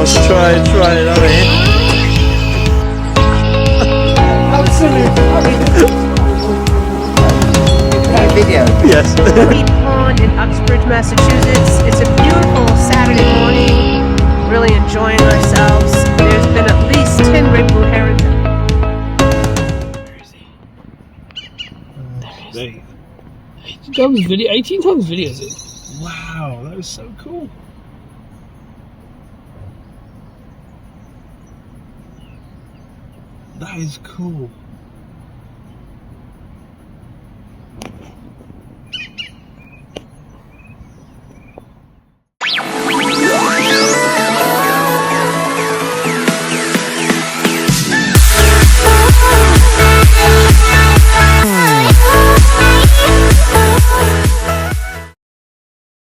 wants to try it, haven't he? Video. Yes. Pond in Uxbridge, Massachusetts. It's a beautiful Saturday morning. Really enjoying ourselves. There's been at least 10 great blue herons. There you 18 times videos in. go. Wow, that was so cool. That is cool.